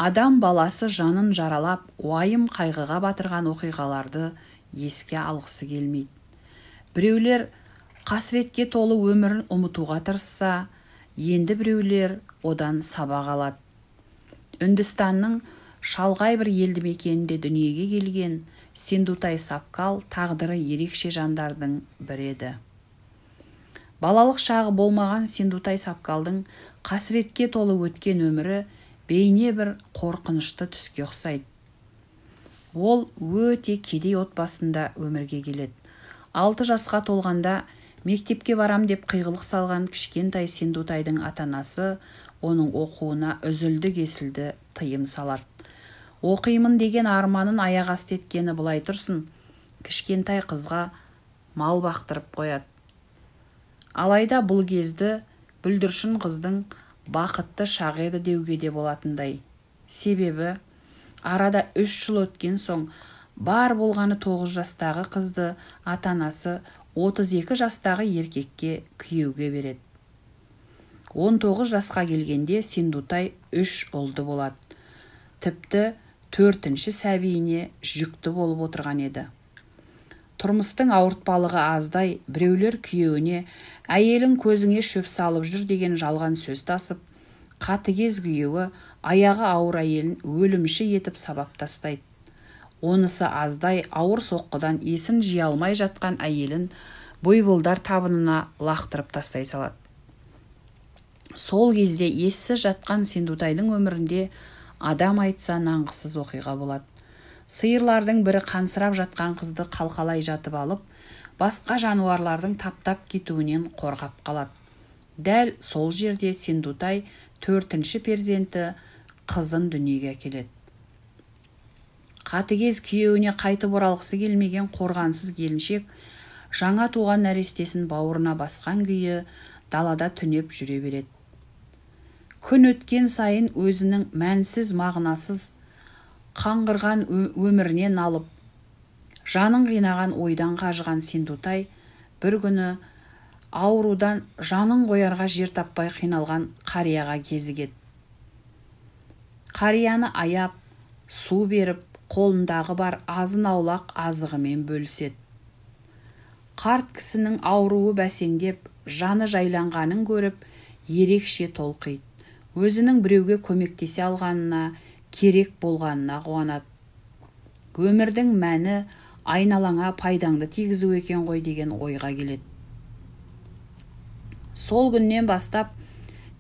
адам баласы жанын жаралап, уайым қайғыға батырған оқиғаларды еске алғысы келмейді. Біреулер қасіретке толы өмірін ұмытуға тырысса, енді біреулер одан сабақ алады. Үндістанның шалғай бір елді мекенінде дүниеге келген Синдутай Сапкал тағдыры ерекше жандардың бірі еді. Балалық шағы болмаған Синдутай Сапкалдың қасіретке толы өткен өмірі бейне бір қорқынышты түске ұқсайды. Ол өте кедей отбасында өмірге келеді. 6 жасқа толғанда мектепке барам деп қиғылық салған кішкентай Синдутайдың ата-анасы оның оқуына үзілді-кесілді тыйым салады. Оқимын деген арманын аяқ асты еткені былай тұрсын, кішкентай қызға мал бақтырып қояды. Алайда бұл кезді бүлдіршін қыздың бақытты шағы еді деуге де болатындай. Себебі арада 3 жыл өткен соң бар болғаны 9 жастағы қызды ата-анасы 32 жастағы еркекке күйеуге береді. 19 жасқа келгенде Синдутай 3 ұлды болады. Тіпті 4-ші сәбиіне жүкті болып отырған еді. Тұрмыстың ауыртпалығы аздай, біреулер күйеуіне әйелің көзіңе шөп салып жүр деген жалған сөз тасып, қатыгез күйеуі аяғы ауыр әйелін өлімші етіп сабап тастайды. Онысы аздай ауыр соққыдан есін жия алмай жатқан әйелін бұйбылдар табынына лақтырып тастай салады. Сол кезде ессіз жатқан Синдутайдың өмірінде адам айтса нанғысыз оқиға болады. Сиырлардың бірі қансырап жатқан қызды қалқалай жатып алып, басқа жануарлардың таптап кетуінен қорғап қалады. Дәл сол жерде Синдутай 4-ші перзенті қызын дүниеге әкеледі. Қатыгез күйеуіне қайтып оралғысы келмеген қорғансыз келіншек жаңа туған нәрестесін бауырына басқан күйі далада түнеп жүре береді. Күн өткен сайын өзінің мәнсіз мағынасыз қаңғырған өмірінен алып, жанын қинаған ойдан қажыған Синдутай бір күні аурудан жанын қоярға жер таппай қиналған қарияға кезігеді. Қарияны аяп, су беріп, қолындағы бар азын аулақ азығымен бөліседі. Қарт кісінің ауруы бәсеңдеп, жаны жайланғанын көріп, ерекше толқиды. Өзінің біреуге көмектесе алғанына, керек болғанына қуанады. Өмірдің мәні айналаңа пайдаңды тигізу екен ғой деген ойға келеді. Сол күннен бастап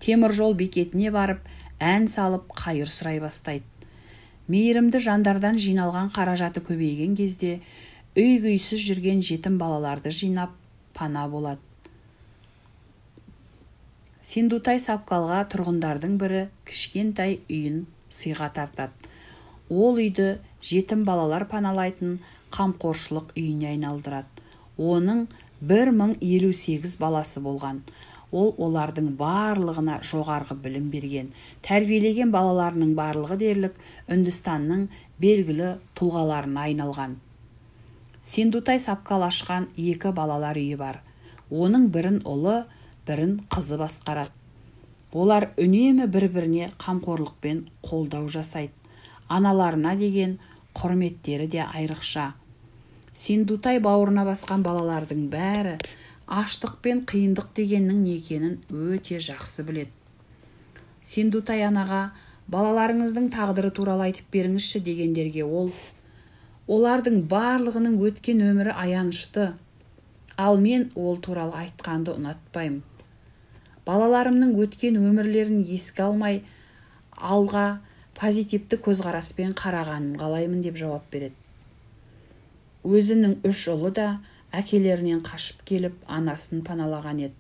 темір жол бекетіне барып, ән салып қайыр сұрай бастайды. Мейірімді жандардан жиналған қаражаты көбейген кезде үй-күйсіз жүрген жетім балаларды жинап пана болады. Синдутай Сапкалға тұрғындардың бірі кішкентай үйін сыйға тартады. Ол үйді жетім балалар паналайтын қамқоршылық үйіне айналдырады. Оның 1058 баласы болған. Ол олардың барлығына жоғарғы білім берген, тәрбиелеген балаларының барлығы дерлік Үндістанның белгілі тұлғаларына айналған. Синдутай Сапкал ашқан 2 балалар үйі бар. Оның бірін ұлы, бірін қызы басқарады. Олар үнемі бір-біріне қамқорлықпен қолдау жасайды. Аналарына деген құрметтері де айрықша. Синдутай бауырына басқан балалардың бәрі аштық пен қиындық дегеннің не екенін өте жақсы біледі. Синдутай анаға балаларыңыздың тағдыры туралы айтып беріңізші дегендерге олардың барлығының өткен өмірі аянышты, ал мен ол туралы айтқанды ұнатпаймын. Балаларымның өткен өмірлерін еске алмай, алға позитивті көзқараспен қарағанын қалаймын деп жауап береді. Өзінің 3 ұлы да әкелерінен қашып келіп, анасын паналаған еді.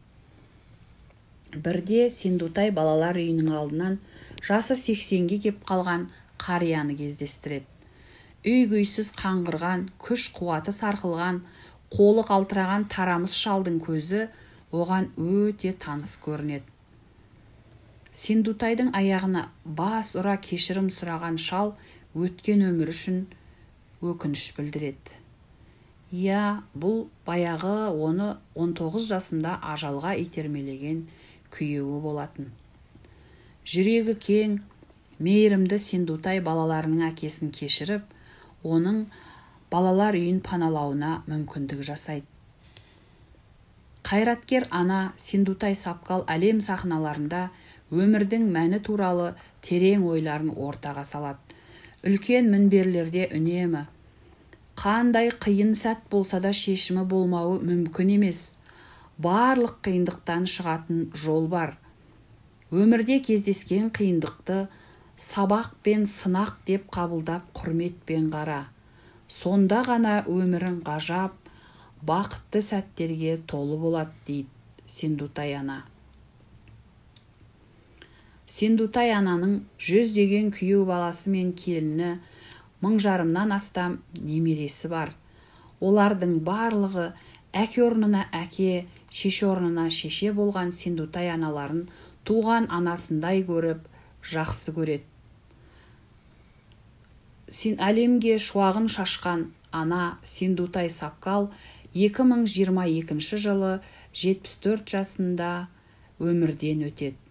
Бірде Синдутай балалар үйінің алдынан жасы 80-ге кеп қалған қарияны кездестіреді. Үй-күйсіз қаңғырған, күш-қуаты сарқылған, қолы қалтыраған тарамыс шалдың көзі оған өте таныс көрінеді. Синдутайдың аяғына бас ұра кешірім сұраған шал өткен өмір үшін өкініш білдіреді. Бұл баяғы оны 19 жасында ажалға итермелеген күйеуі болатын. Жүрегі кең, мейірімді Сендутай балаларының әкесін кешіріп, оның балалар үйін паналауына мүмкіндік жасайды. Қайраткер ана Сендутай Сапкал әлем сахналарында өмірдің мәні туралы терең ойларын ортаға салады. Үлкен мінберлерде үнемі қандай қиын сәт болса да шешімі болмауы мүмкін емес. Барлық қиындықтан шығатын жол бар. Өмірде кездескен қиындықты сабақ пен сынақ деп қабылдап құрметпен қара. Сонда ғана өмірің ғажап, бақытты сәттерге толы болады, дейді Сендутай ана. Сендутай ананың жүздеген күйеу баласы мен келіні, 1000 жарымнан астам немересі бар. Олардың барлығы әке орнына әке, шеше орнына шеше болған Сендутай аналарын туған анасындай көріп, жақсы көреді. Әлемге шуағын шашқан ана Сендутай Сапкал 2022 жылы 74 жасында өмірден өтеді.